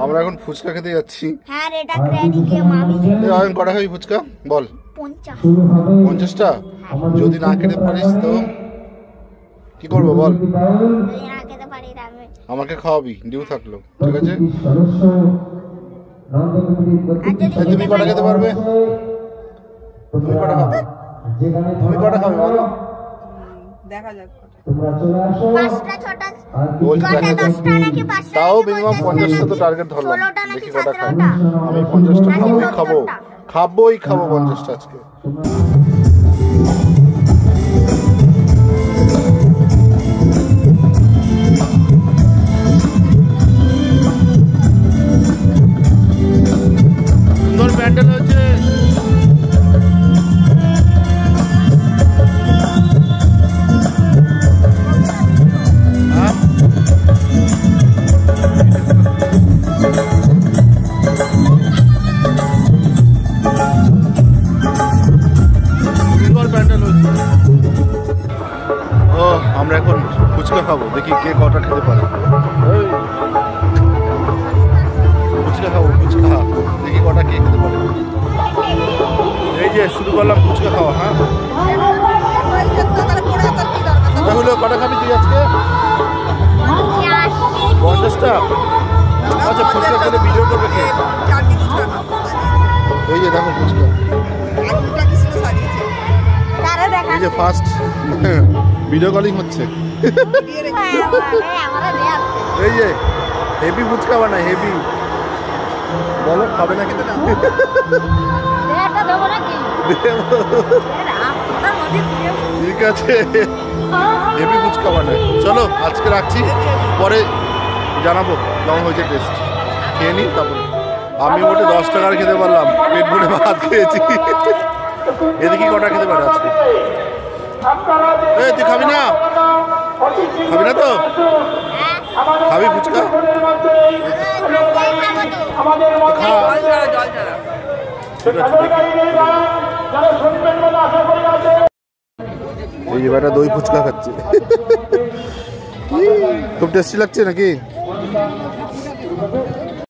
আমরা এখন ফুচকা খেতে যাচ্ছি। হ্যাঁ এটা গ্র্যানি কে মামি আমি কটা খাবি ফুচকা বল? 50টা। যদি না খেতে পারিস তো কি করবো বল? আমাকে খাওয়াবি, ডিউ থাকলো, ঠিক আছে? তুমি কটা খেতে পারবে? তুমি কটা খাবে? তুমি কটা খাবে বলো? দেখা যাক। তাও মিনিমাম 50টা তো টার্গেট ধরলাম, দেখি কটা খাই। আমি 50টা খাবোই খাবো 50টা আজকে। সুন্দর প্যান্ডেল হচ্ছে। আমরা এখন ফুচকা খাবো, দেখি কে কটা খেতে পারে। ফুচকা খাবো, ফুচকা দেখি কটা কে খেতে পারে। এই যে শুরু করলাম ফুচকা খাওয়া। হ্যাঁ তাহলে কটা খাবি তুই আজকে? 50টা। আচ্ছা ফুচকা খেলে ভিডিও করবে কে? এই যে দেখো ফুচকা, এই যে ফার্স্ট ভিডিও কলিং হচ্ছে। এই যে হেভি ফুচকা বানায়, হেভি। বলো খাবে না কিন্তু? ঠিক আছে, হেভি ফুচকা বানায়। চলো আজকে রাখছি, পরে জানাবো কেমন হয়েছে টেস্ট। খেয়ে নিই তারপরে। আমি মোটে 10 টাকার খেতে পারলাম, পেট ভরে ভাত খেয়েছি। এদিকে কটা খেতে পারে আজকে? তুই খাবি না? খাবি না তো? খাবি ফুচকা? এই এবারটা দই ফুচকা খাচ্ছে। খুব টেস্টি লাগছে নাকি?